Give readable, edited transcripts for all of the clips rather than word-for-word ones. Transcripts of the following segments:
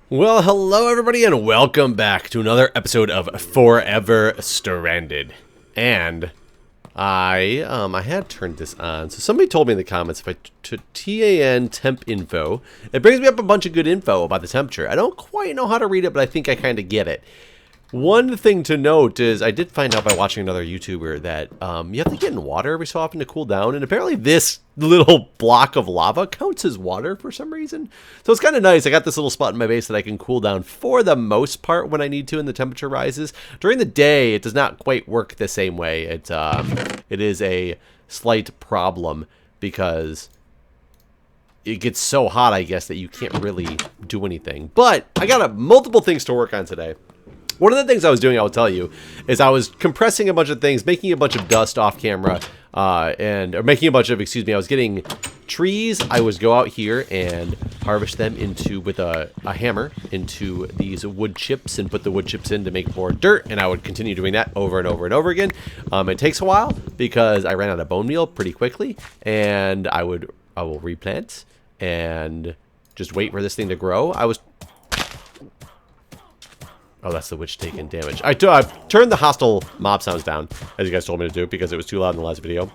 Well, hello everybody and welcome back to another episode of Forever Stranded. And I had turned this on. So somebody told me in the comments if I TAN temp info, it brings me up a bunch of good info about the temperature. I don't quite know how to read it, but I think I kind of get it. One thing to note is I did find out by watching another YouTuber that you have to get in water every so often to cool down, and apparently this little block of lava counts as water for some reason. So it's kind of nice. I got this little spot in my base that I can cool down for the most part when I need to and the temperature rises. During the day, it does not quite work the same way. It is a slight problem because it gets so hot, I guess, that you can't really do anything. But I got multiple things to work on today. One of the things I was doing, I will tell you, is I was compressing a bunch of things, making a bunch of dust off camera, or making a bunch of, I was getting trees. I would go out here and harvest them with a hammer into these wood chips and put the wood chips in to make more dirt, and I would continue doing that over and over and over again. It takes a while because I ran out of bone meal pretty quickly, and I will replant and just wait for this thing to grow. Oh, that's the witch taking damage. I turned the hostile mob sounds down, as you guys told me to do, because it was too loud in the last video.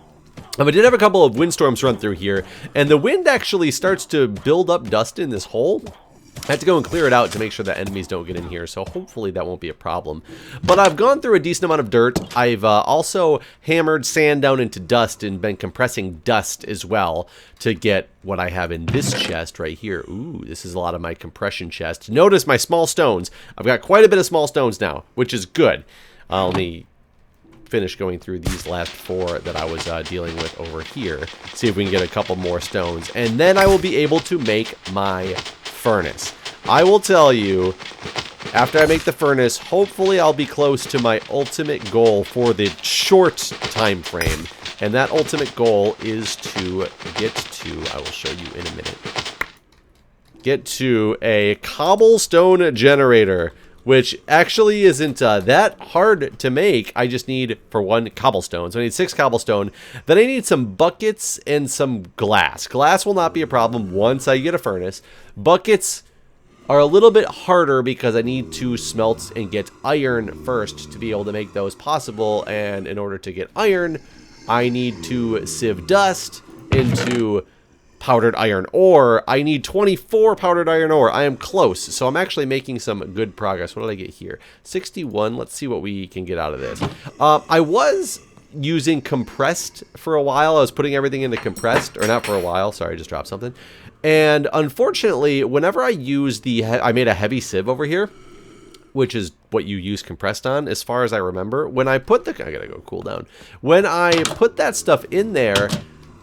I did have a couple of windstorms run through here, and the wind actually starts to build up dust in this hole. I have to go and clear it out to make sure that enemies don't get in here, so hopefully that won't be a problem. But I've gone through a decent amount of dirt. I've also hammered sand down into dust and been compressing dust as well to get what I have in this chest right here. Ooh, this is a lot of my compression chest. Notice my small stones. I've got quite a bit of small stones now, which is good. I'll only finish going through these last 4 that I was dealing with over here. See if we can get a couple more stones. And then I will be able to make my furnace. I will tell you, after I make the furnace, hopefully I'll be close to my ultimate goal for the short time frame. And that ultimate goal is to get to, I will show you in a minute, get to a cobblestone generator, which actually isn't that hard to make. I just need, for 1, cobblestone. So I need 6 cobblestone. Then I need some buckets and some glass. Glass will not be a problem once I get a furnace. Buckets are a little bit harder because I need to smelt and get iron first to be able to make those possible. And in order to get iron, I need to sieve dust into powdered iron ore. I need 24 powdered iron ore. I am close, so I'm actually making some good progress. What did I get here? 61. Let's see what we can get out of this. I was using compressed for a while. I was putting everything into compressed, or not for a while. Sorry, I just dropped something. And unfortunately, whenever I use I made a heavy sieve over here, which is what you use compressed on, as far as I remember. When I put I gotta go cool down. When I put that stuff in there,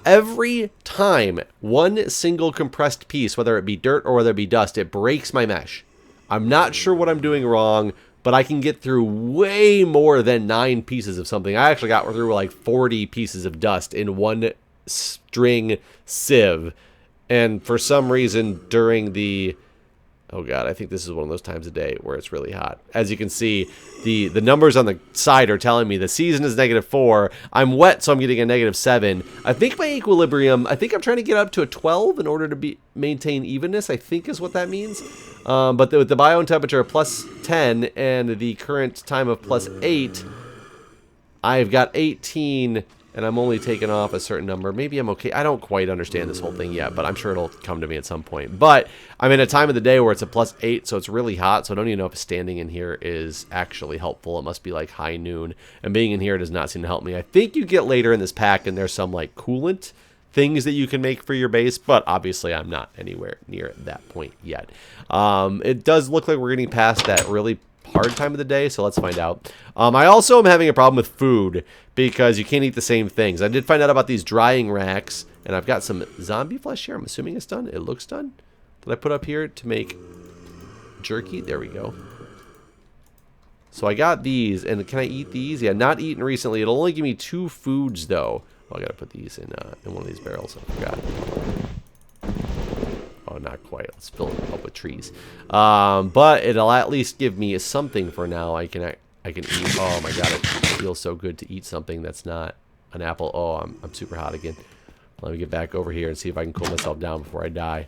every time 1 single compressed piece, whether it be dirt or whether it be dust, it breaks my mesh. I'm not sure what I'm doing wrong, but I can get through way more than 9 pieces of something. I actually got through like 40 pieces of dust in 1 string sieve. And for some reason during the... Oh god, I think this is one of those times of day where it's really hot. As you can see, the numbers on the side are telling me the season is -4. I'm wet, so I'm getting a -7. I think my equilibrium, I think I'm trying to get up to a 12 in order to maintain evenness, I think is what that means. But with the biome temperature of +10 and the current time of +8, I've got 18... and I'm only taking off a certain number. Maybe I'm okay. I don't quite understand this whole thing yet, but I'm sure it'll come to me at some point. But I'm in a time of the day where it's a +8, so it's really hot, so I don't even know if standing in here is actually helpful. It must be like high noon, and being in here does not seem to help me. I think you get later in this pack, and there's some like coolant things that you can make for your base, but obviously I'm not anywhere near that point yet. It does look like we're getting past that really hard time of the day, so let's find out. I also am having a problem with food because you can't eat the same things. I did find out about these drying racks, and I've got some zombie flesh here. I'm assuming it's done. It looks done. Did I put up here to make jerky? There we go. So I got these, and can I eat these? Yeah, not eaten recently. It'll only give me 2 foods, though. Oh, I gotta put these in one of these barrels. I forgot. Oh, not quite. Let's fill it up with trees. But it'll at least give me something for now. I can eat. Oh my god, it feels so good to eat something that's not an apple. Oh, I'm super hot again. Let me get back over here and see if I can cool myself down before I die.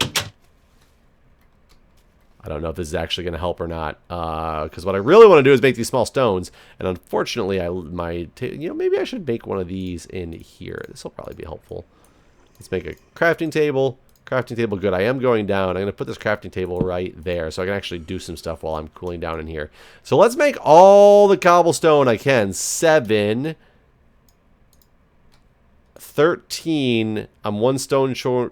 I don't know if this is actually going to help or not. Because what I really want to do is make these small stones. And unfortunately, maybe I should make one of these in here. This will probably be helpful. Let's make a crafting table. Crafting table, good. I am going down. I'm going to put this crafting table right there so I can actually do some stuff while I'm cooling down in here. So let's make all the cobblestone I can. 7, 13. I'm one stone shard,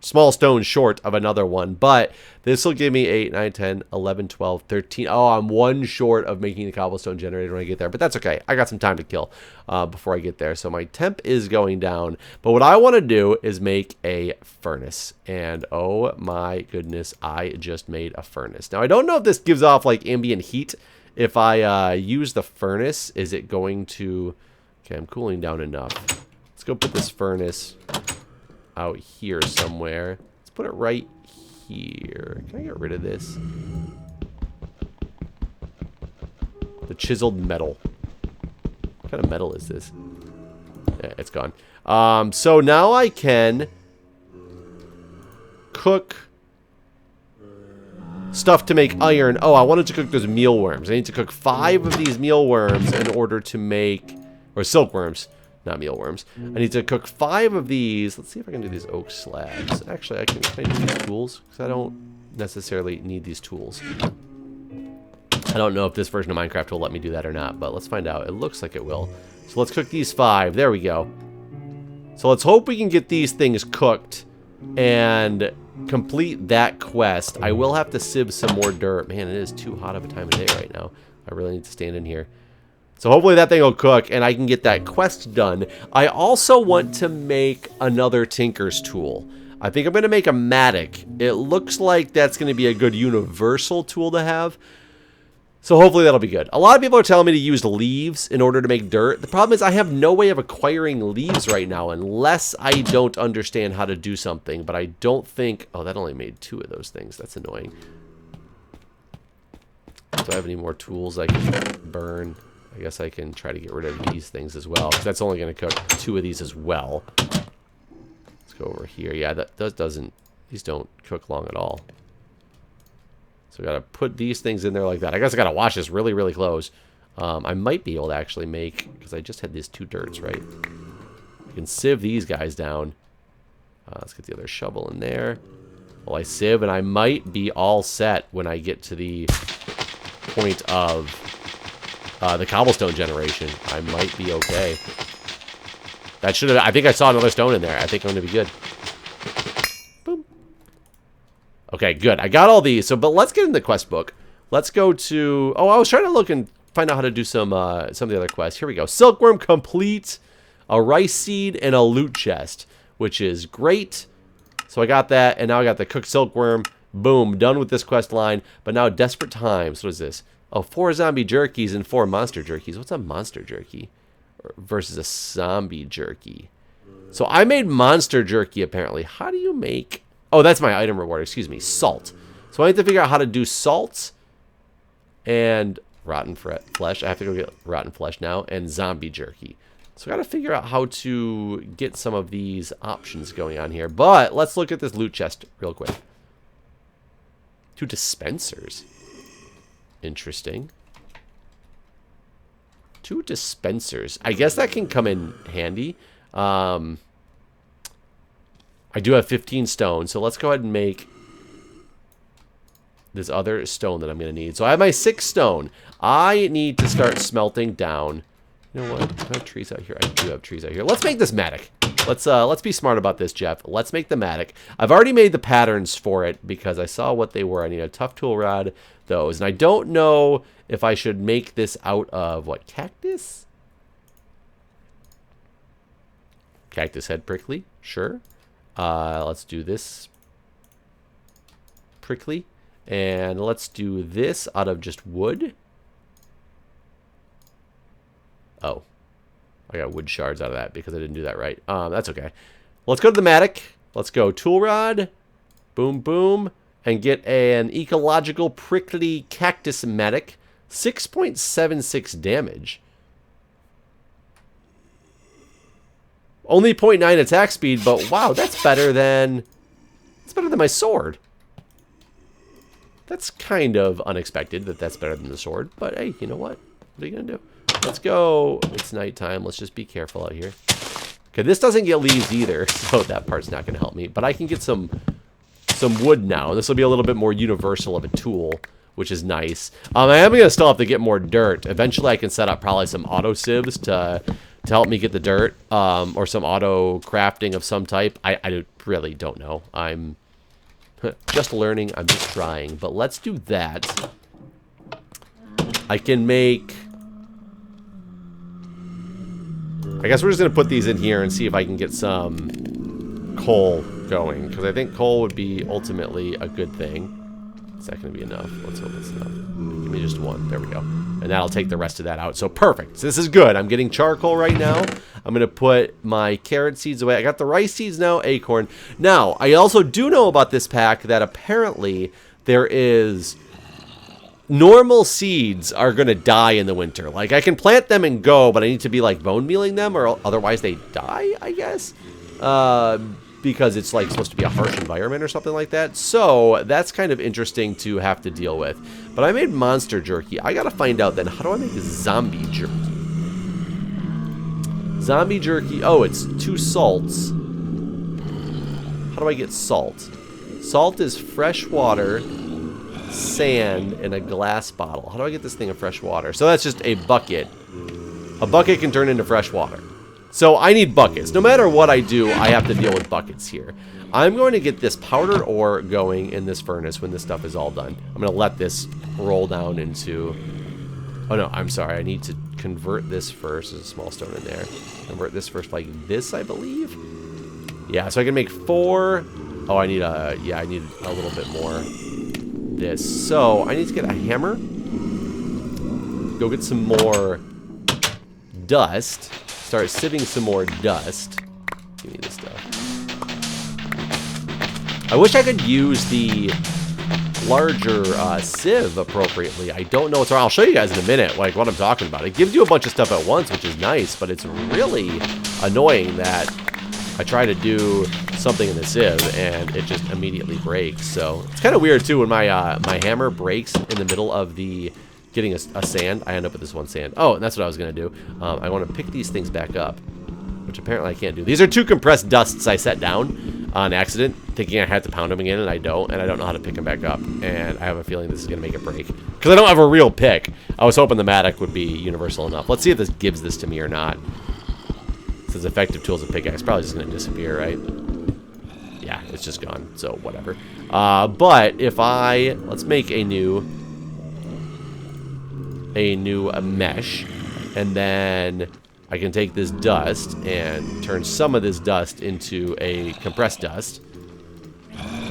small stone short of another one. But this will give me 8, 9, 10, 11, 12, 13. Oh, I'm one short of making the cobblestone generator when I get there. But that's okay. I got some time to kill before I get there. So my temp is going down. But what I want to do is make a furnace. And oh my goodness, I just made a furnace. Now, I don't know if this gives off like ambient heat. If I use the furnace, is it going to... Okay, I'm cooling down enough. Let's go put this furnace out here somewhere. Let's put it right here. Can I get rid of this? The chiseled metal. What kind of metal is this? Yeah, it's gone. So now I can cook stuff to make iron. Oh, I wanted to cook those mealworms. I need to cook 5 of these mealworms in order to make... Or silkworms, not mealworms. I need to cook 5 of these. Let's see if I can do these oak slabs. Actually, can I do these tools? Because I don't necessarily need these tools. I don't know if this version of Minecraft will let me do that or not, but let's find out. It looks like it will. So let's cook these 5. There we go. So let's hope we can get these things cooked and complete that quest. I will have to sieve some more dirt. Man, it is too hot of a time of day right now. I really need to stand in here. So hopefully that thing will cook and I can get that quest done. I also want to make another tinker's tool. I think I'm going to make a mattock. It looks like that's going to be a good universal tool to have. So hopefully that'll be good. A lot of people are telling me to use leaves in order to make dirt. The problem is I have no way of acquiring leaves right now unless I don't understand how to do something. But I don't think... Oh, that only made 2 of those things. That's annoying. Do I have any more tools I can burn? I guess I can try to get rid of these things as well, because that's only going to cook 2 of these as well. Let's go over here. Yeah, these don't cook long at all. So I got to put these things in there like that. I guess I got to wash this really, really close. I might be able to actually make, because I just had these 2 dirts, right? I can sieve these guys down. Let's get the other shovel in there. Well, I sieve, and I might be all set when I get to the point of... the cobblestone generation. I might be okay. That should have... I think I saw another stone in there. I think I'm going to be good. Boom. Okay, good. I got all these. But let's get in the quest book. Let's go to... Oh, I was trying to look and find out how to do some of the other quests. Here we go. Silkworm complete. A rice seed and a loot chest, which is great. So I got that. And now I got the cooked silkworm. Boom. Done with this quest line. But now desperate times. What is this? Oh, 4 zombie jerkies and 4 monster jerkies. What's a monster jerky versus a zombie jerky? So I made monster jerky, apparently. How do you make... Oh, that's my item reward. Excuse me. Salt. So I need to figure out how to do salt and rotten flesh. I have to go get rotten flesh now. And zombie jerky. So I got to figure out how to get some of these options going on here. But let's look at this loot chest real quick. 2 dispensers. Interesting. 2 dispensers. I guess that can come in handy. I do have 15 stone, so let's go ahead and make this other stone that I'm going to need. So I have my 6 stone. I need to start smelting down. You know what? Do I have trees out here? I do have trees out here. Let's make this mattock. Let's be smart about this, Jeff. Let's make the mattock. I've already made the patterns for it because I saw what they were. I need a tough tool rod, those. And I don't know if I should make this out of, what, cactus? Cactus head prickly? Sure. Let's do this prickly. And let's do this out of just wood. Oh. I got wood shards out of that because I didn't do that right. That's okay. Let's go to the mattock. Let's go tool rod. Boom, boom. And get an ecological prickly cactus mattock. 6.76 damage. Only 0.9 attack speed, but wow, that's better than my sword. That's kind of unexpected that that's better than the sword. But hey, you know what? What are you going to do? Let's go. It's nighttime. Let's just be careful out here. Okay, this doesn't get leaves either, so that part's not going to help me. But I can get some wood now. This will be a little bit more universal of a tool, which is nice. I am going to still have to get more dirt. Eventually, I can set up probably some auto sieves to help me get the dirt, or some auto crafting of some type. I really don't know. I'm just learning. I'm just trying. But let's do that. I can make... I guess we're just going to put these in here and see if I can get some coal going. Because I think coal would be ultimately a good thing. Is that going to be enough? Let's hope it's enough. Give me just one. There we go. And that'll take the rest of that out. So perfect. So this is good. I'm getting charcoal right now. I'm going to put my carrot seeds away. I got the rice seeds now, acorn. Now, I also do know about this pack that apparently there is... normal seeds are going to die in the winter. Like, I can plant them and go, but I need to be, like, bone mealing them, or otherwise they die, I guess. Because it's, like, supposed to be a harsh environment or something like that. So, that's kind of interesting to have to deal with. But I made monster jerky. I got to find out, then, how do I make zombie jerky? Zombie jerky. Oh, it's 2 salts. How do I get salt? Salt is fresh water... sand in a glass bottle. How do I get this thing of fresh water? So that's just a bucket. A bucket can turn into fresh water. So I need buckets. No matter what I do, I have to deal with buckets here. I'm going to get this powdered ore going in this furnace when this stuff is all done. I'm going to let this roll down into... oh no, I'm sorry. I need to convert this first. There's a small stone in there. Convert this first like this, I believe. Yeah, so I can make 4... oh, I need a... yeah, I need a little bit more... this. So I need to get a hammer, go get some more dust, start sieving some more dust. Give me this stuff. I wish I could use the larger sieve appropriately. I don't know what's wrong. I'll show you guys in a minute like what I'm talking about. It gives you a bunch of stuff at once, which is nice, but it's really annoying that I try to do something in the sieve and it just immediately breaks. So it's kind of weird too when my my hammer breaks in the middle of the getting a sand. I end up with this one sand. Oh, and that's what I was gonna do. I want to pick these things back up, which apparently I can't do. These are 2 compressed dusts I set down on accident, thinking I had to pound them again, and I don't know how to pick them back up. And I have a feeling this is gonna make it break because I don't have a real pick. I was hoping the Matic would be universal enough. Let's see if this gives this to me or not. Since effective tools of pickaxe, probably just gonna disappear, right? Yeah, it's just gone, so whatever. But if let's make a new mesh, and then I can take this dust and turn some of this dust into a compressed dust.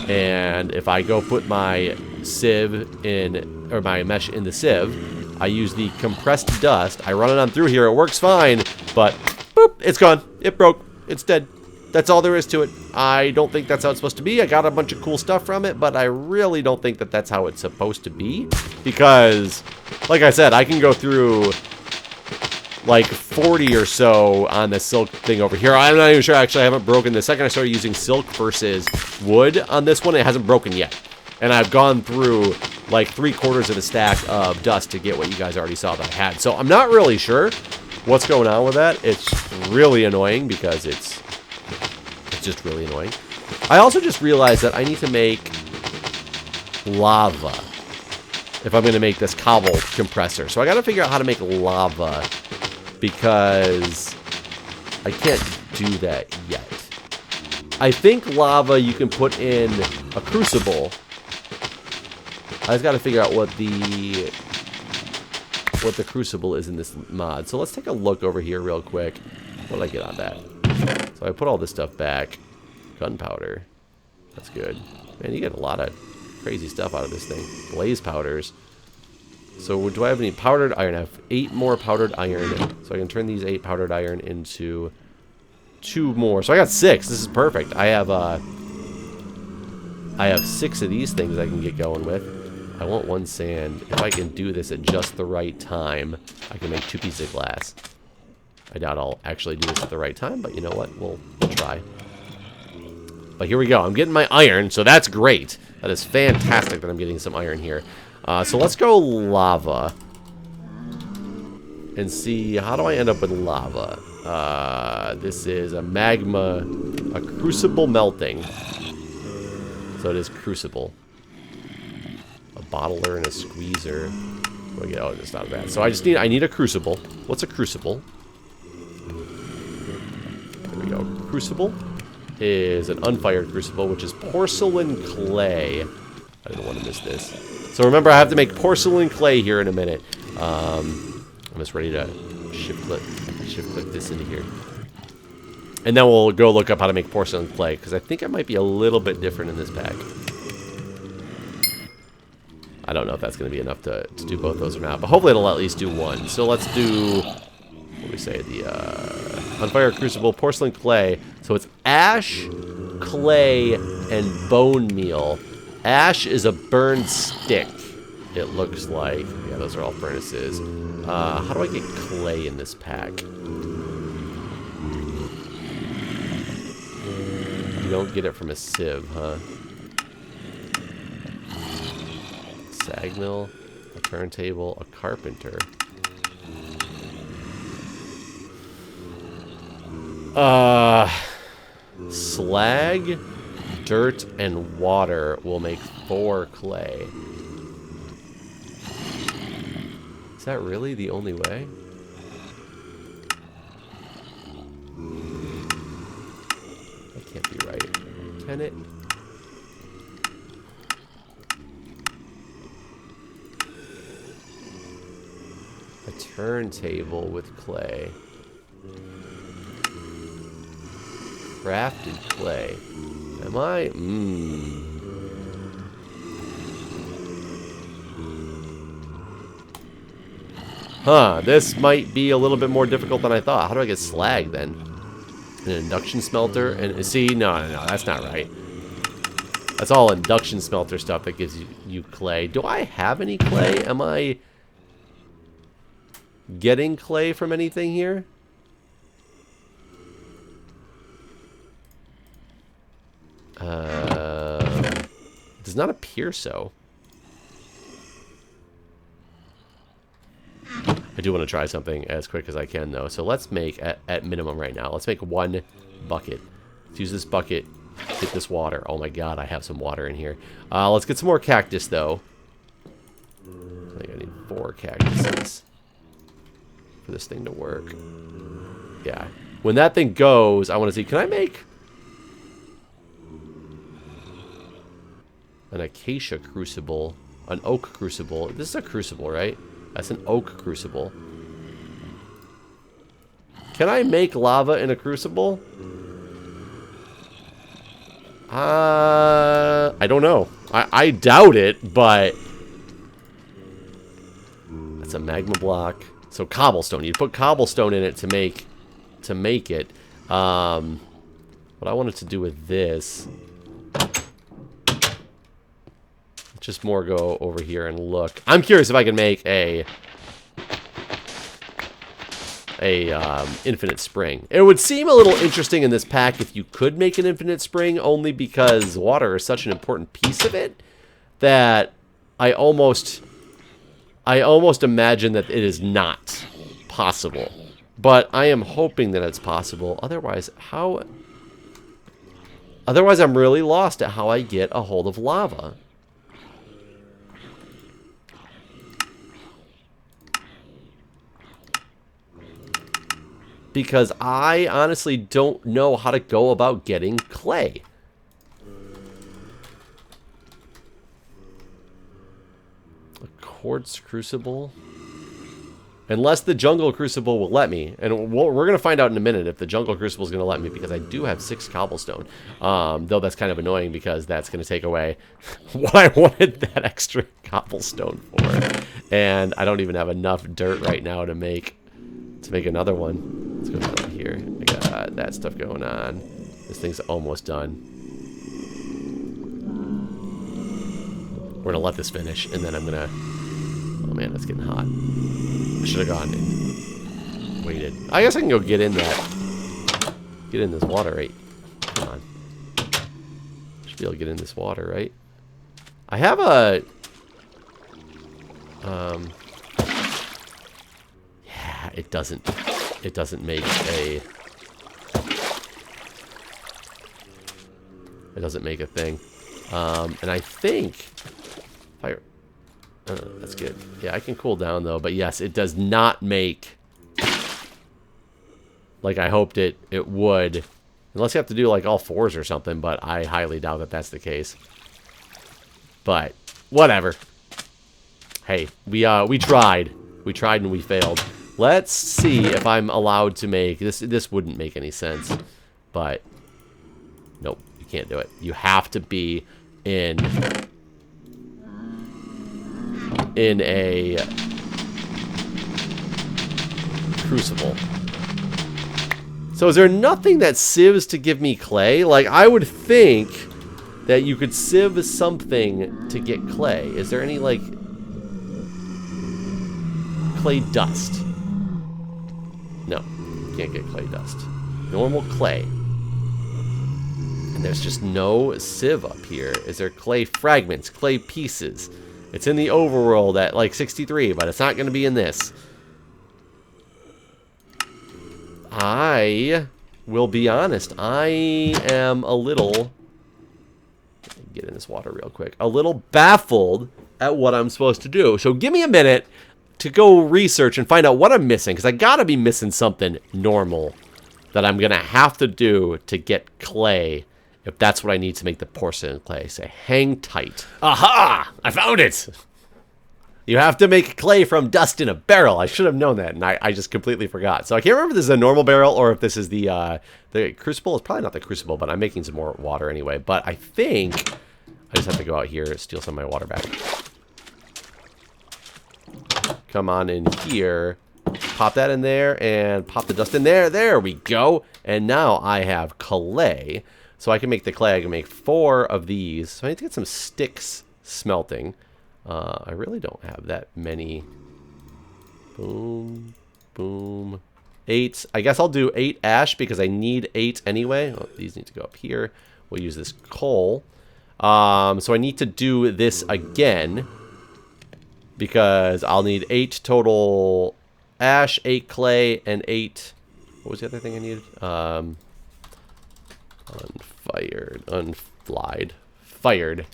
And if I go put my sieve in, or my mesh in the sieve, I use the compressed dust. I run it on through here. It works fine, but boop, it's gone. It broke. It's dead. That's all there is to it. I don't think that's how it's supposed to be. I got a bunch of cool stuff from it, but I really don't think that that's how it's supposed to be. Because, like I said, I can go through like 40 or so on the silk thing over here. I'm not even sure. Actually, I haven't broken. The second I started using silk versus wood on this one, it hasn't broken yet. And I've gone through like 3/4 of a stack of dust to get what you guys already saw that I had. So I'm not really sure what's going on with that. It's really annoying because it's just really annoying. I also just realized that I need to make lava if I'm going to make this cobble compressor. So I got to figure out how to make lava because I can't do that yet. I think lava you can put in a crucible. I just got to figure out what the crucible is in this mod. So let's take a look over here real quick. What did I get on that? So I put all this stuff back. Gunpowder. That's good. Man, you get a lot of crazy stuff out of this thing. Blaze powders. So do I have any powdered iron? I have 8 more powdered iron. So I can turn these 8 powdered iron into 2 more. So I got 6. This is perfect. I have 6 of these things I can get going with. I want 1 sand. If I can do this at just the right time, I can make 2 pieces of glass. I doubt I'll actually do this at the right time, but you know what? We'll try. But here we go. I'm getting my iron, so that's great. That is fantastic that I'm getting some iron here. So let's go lava. And see, how do I end up with lava? This is a magma, a crucible melting. So it is crucible. A bottler and a squeezer. Oh, it's not bad. So I need a crucible. What's a crucible? There we go. Crucible is an unfired crucible, which is porcelain clay. I don't want to miss this. So remember, I have to make porcelain clay here in a minute. I'm just ready to shift click this into here. And then we'll go look up how to make porcelain clay, because I think it might be a little bit different in this pack. I don't know if that's going to be enough to do both those or not, but hopefully it'll at least do one. So let's do, what do we say, the unfired crucible, porcelain clay. So it's ash, clay, and bone meal. Ash is a burned stick, it looks like. Yeah, those are all furnaces. How do I get clay in this pack? You don't get it from a sieve, huh? Sag mill, a turntable, a carpenter. Slag, dirt, and water will make 4 clay. Is that really the only way? That can't be right. Can it? A turntable with clay. Crafted clay. Am I? Huh, this might be a little bit more difficult than I thought. How do I get slag then? An induction smelter? And see, no, that's not right. That's all induction smelter stuff that gives you clay. Do I have any clay? Am I getting clay from anything here? Does not appear so. I do want to try something as quick as I can, though. So let's make, at minimum right now, let's make 1 bucket. Let's use this bucket, get this water. Oh my god, I have some water in here. Let's get some more cactus, though. I think I need 4 cactuses for this thing to work. Yeah. When that thing goes, I want to see, can I make an acacia crucible, an oak crucible? This is a crucible, right? That's an oak crucible. Can I make lava in a crucible? I don't know. I doubt it, but that's a magma block. So cobblestone. You put cobblestone in it to make it. What I wanted to do with this. Just more go over here and look. I'm curious if I can make a infinite spring. It would seem a little interesting in this pack if you could make an infinite spring, only because water is such an important piece of it that I almost imagine that it is not possible. But I am hoping that it's possible. Otherwise, I'm really lost at how I get a hold of lava. Because I honestly don't know how to go about getting clay. A quartz crucible. Unless the jungle crucible will let me. And we're going to find out in a minute if the jungle crucible is going to let me, because I do have 6 cobblestone. Though that's kind of annoying because that's going to take away what I wanted that extra cobblestone for. And I don't even have enough dirt right now to make another one. Let's go down here. I got that stuff going on. This thing's almost done. We're gonna let this finish, and then I'm gonna... Oh man, that's getting hot. I should have gone and waited. I guess I can go get in this water, right? Come on. Should be able to get in this water, right? I have a... yeah, it doesn't make a... It doesn't make a thing. And I think... Fire... that's good. Yeah, I can cool down, though. But yes, it does not make... like I hoped it would. Unless you have to do, like, all fours or something. But I highly doubt that that's the case. But, whatever. Hey, we tried. We tried and we failed. Let's see if I'm allowed to make... This wouldn't make any sense. But, nope, you can't do it. You have to be in a crucible. So is there nothing that sieves to give me clay? Like, I would think that you could sieve something to get clay. Is there any, like, clay dust? No, you can't get clay dust. Normal clay. And there's just no sieve up here. Is there clay fragments, clay pieces? It's in the overworld at, like, 63, but it's not going to be in this. I will be honest. I am a little... get in this water real quick. A little baffled at what I'm supposed to do. So give me a minute to go research and find out what I'm missing. Because I got to be missing something normal that I'm going to have to do to get clay. If that's what I need to make the porcelain clay. Say, hang tight. Aha! I found it! You have to make clay from dust in a barrel. I should have known that, and I just completely forgot. So I can't remember if this is a normal barrel or if this is the crucible. It's probably not the crucible, but I'm making some more water anyway. But I think I just have to go out here and steal some of my water back. Come on in here. Pop that in there and pop the dust in there. There we go. And now I have clay. So I can make the clay. I can make 4 of these. So I need to get some sticks smelting. I really don't have that many. Boom, boom. 8. I guess I'll do 8 ash because I need 8 anyway. Oh, these need to go up here. We'll use this coal. So I need to do this again because I'll need 8 total ash, 8 clay, and 8... What was the other thing I needed? Fired.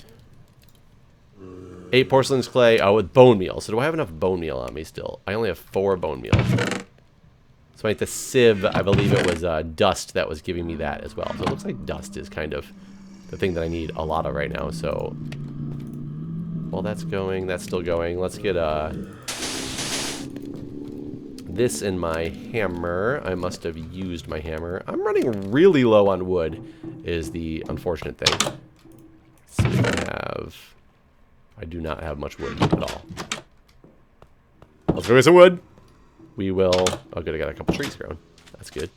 8 porcelain clay with bone meal. So do I have enough bone meal on me still? I only have 4 bone meal. So I need to sieve. I believe it was dust that was giving me that as well. So it looks like dust is kind of the thing that I need a lot of right now. So while that's going, that's still going. Let's get this in my hammer. I must have used my hammer. I'm running really low on wood is the unfortunate thing. Let's see if I have... I do not have much wood at all. Let's go get some wood. We will... Oh, good. I got a couple trees growing. That's good.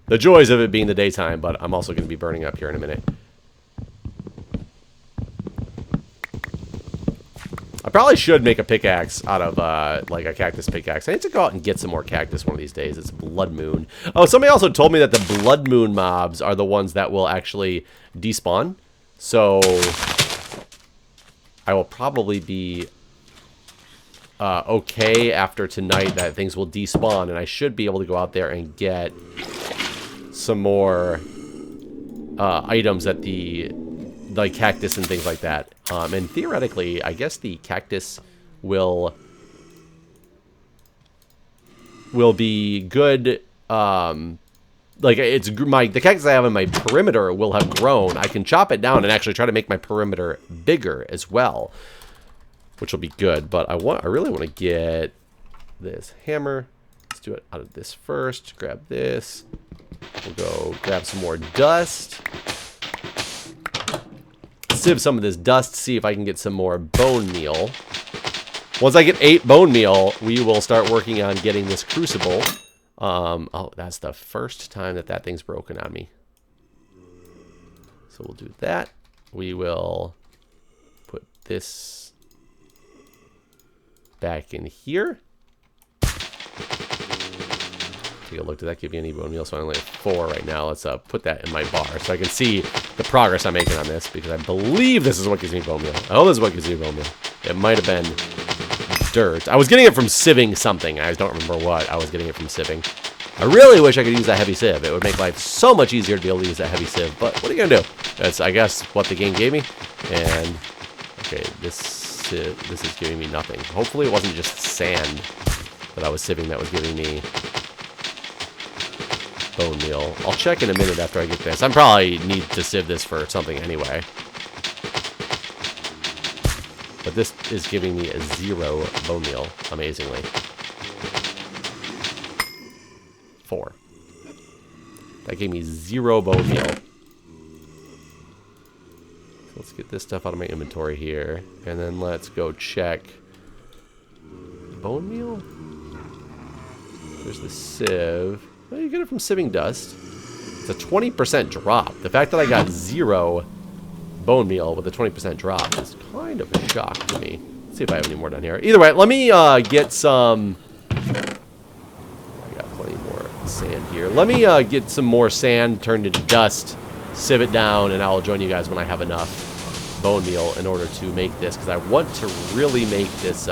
The joys of it being the daytime, but I'm also going to be burning up here in a minute. I probably should make a pickaxe out of, like, a cactus pickaxe. I need to go out and get some more cactus one of these days. It's blood moon. Oh, somebody also told me that the blood moon mobs are the ones that will actually despawn. So, I will probably be okay after tonight that things will despawn. And I should be able to go out there and get some more items at the... like cactus and things like that. And theoretically, I guess the cactus will be good. Like it's the cactus I have in my perimeter will have grown. I can chop it down and actually try to make my perimeter bigger as well, which will be good. But I really want to get this hammer. Let's do it out of this first. Grab this. We'll go grab some more dust. Sieve some of this dust, see if I can get some more bone meal. Once I get 8 bone meal, we will start working on getting this crucible. Oh, that's the first time that thing's broken on me. So we'll do that. We will put this back in here. Take a look. Did that give you any bone meal? So I only have 4 right now. Let's put that in my bar so I can see the progress I'm making on this, because I believe this is what gives me bone meal. I hope this is what gives me bone meal. It might have been dirt. I was getting it from sieving something. I don't remember what. I was getting it from sieving. I really wish I could use that heavy sieve. It would make life so much easier to be able to use that heavy sieve. But what are you going to do? That's, I guess, what the game gave me. And, okay, this is giving me nothing. Hopefully it wasn't just sand that I was sieving that was giving me bone meal. I'll check in a minute after I get this. I probably need to sieve this for something anyway. But this is giving me a 0 bone meal, amazingly. 4. That gave me 0 bone meal. So let's get this stuff out of my inventory here. And then let's go check bone meal. There's the sieve. Well, you get it from sieving dust. It's a 20% drop. The fact that I got 0 bone meal with a 20% drop is kind of a shock to me. Let's see if I have any more down here. Either way, let me get some... I got plenty more sand here. Let me get some more sand turned into dust, sieve it down, and I'll join you guys when I have enough bone meal in order to make this, because I want to really make this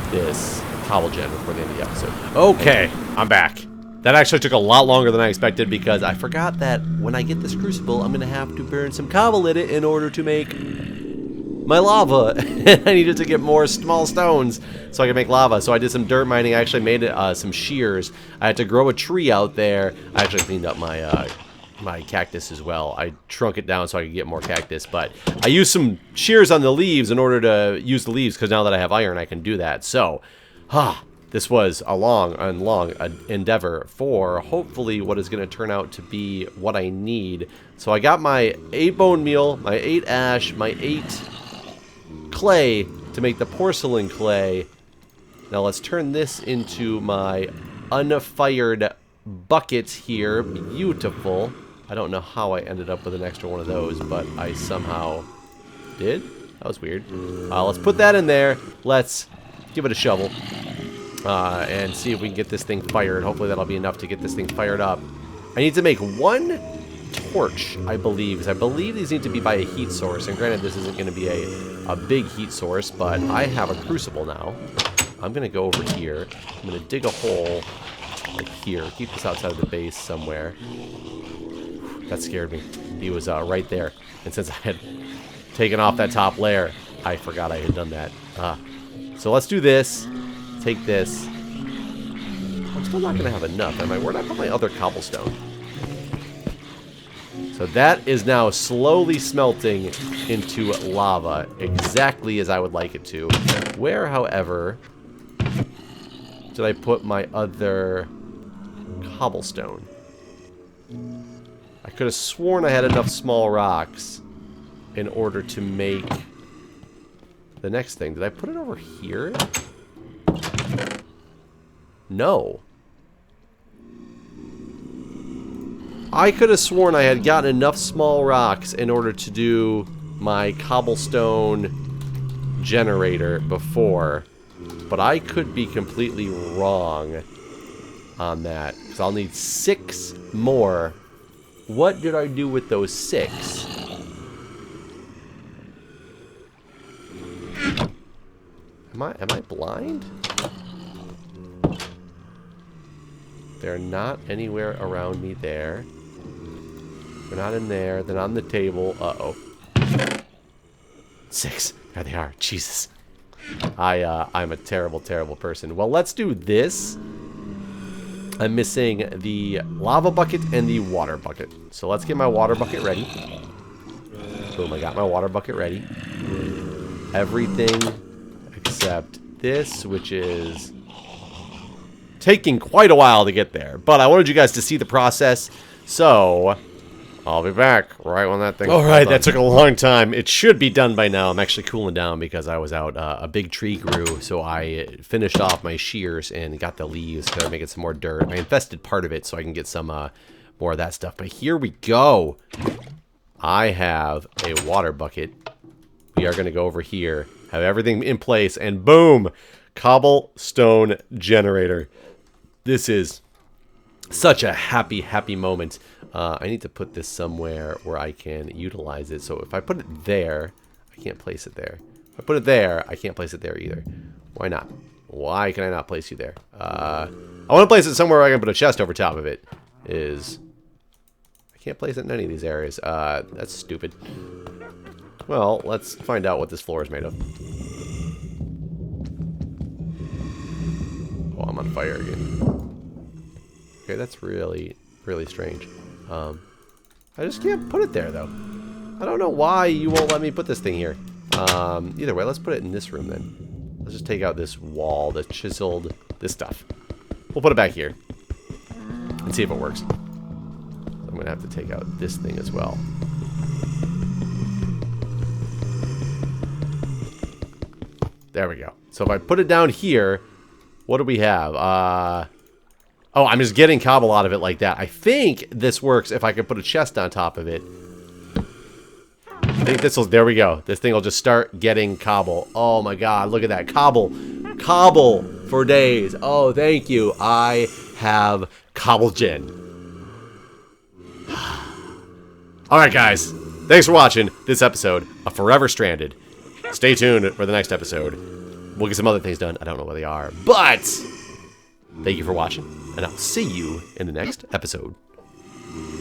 this cobble gen before the end of the episode. Okay, I'm back. That actually took a lot longer than I expected, because I forgot that when I get this crucible, I'm going to have to burn some cobble in it in order to make my lava. I needed to get more small stones so I could make lava. So I did some dirt mining. I actually made some shears. I had to grow a tree out there. I actually cleaned up my my cactus as well. I shrunk it down so I could get more cactus, but I used some shears on the leaves in order to use the leaves, because now that I have iron, I can do that. So, this was a long endeavor for hopefully what is going to turn out to be what I need. So I got my 8 bone meal, my 8 ash, my 8 clay to make the porcelain clay. Now let's turn this into my unfired bucket here. Beautiful. I don't know how I ended up with an extra one of those, but I somehow did. That was weird. Let's put that in there. Let's give it a shovel. And see if we can get this thing fired. Hopefully that'll be enough to get this thing fired up. I need to make 1 torch, I believe, because I believe these need to be by a heat source. And granted, this isn't going to be a big heat source, but I have a crucible now. I'm going to go over here. I'm going to dig a hole like here. Keep this outside of the base somewhere. That scared me. He was right there. And since I had taken off that top layer, I forgot I had done that. So let's do this. Take this. I'm still not going to have enough, am I? Where'd I put my other cobblestone? So that is now slowly smelting into lava, exactly as I would like it to. Where, however, did I put my other cobblestone? I could have sworn I had enough small rocks in order to make the next thing. Did I put it over here? No. I could have sworn I had gotten enough small rocks in order to do my cobblestone generator before, but I could be completely wrong on that, because I'll need 6 more. What did I do with those 6? Am I blind? They're not anywhere around me there. They're not in there. They're not on the table. Uh-oh. 6. There they are. Jesus. I'm a terrible, terrible person. Well, let's do this. I'm missing the lava bucket and the water bucket. So let's get my water bucket ready. Boom, I got my water bucket ready. Everything except this, which is taking quite a while to get there. But I wanted you guys to see the process, so I'll be back right when that thing... Alright, that took a long time. It should be done by now. I'm actually cooling down because I was out. A big tree grew, so I finished off my shears and got the leaves. Started making some more dirt. I infested part of it so I can get some more of that stuff. But here we go. I have a water bucket. We are going to go over here, have everything in place, and boom! Cobblestone generator. This is such a happy, happy moment. I need to put this somewhere where I can utilize it. So if I put it there, I can't place it there. If I put it there, I can't place it there either. Why not? Why can I not place you there? I want to place it somewhere where I can put a chest over top of it. I can't place it in any of these areas. That's stupid. Well, let's find out what this floor is made of. Oh, I'm on fire again. Okay, that's really, really strange. I just can't put it there, though. I don't know why you won't let me put this thing here. Either way, let's put it in this room, then. Let's just take out this wall, the chiseled, this stuff. We'll put it back here and see if it works. I'm going to have to take out this thing as well. There we go. So if I put it down here, what do we have? Oh, I'm just getting cobble out of it like that. I think this works if I can put a chest on top of it. I think this will, there we go. This thing will just start getting cobble. Oh my god, look at that. Cobble. Cobble for days. Oh, thank you. I have cobble gen. Alright guys, thanks for watching this episode of Forever Stranded. Stay tuned for the next episode. We'll get some other things done. I don't know what they are. But thank you for watching, and I'll see you in the next episode.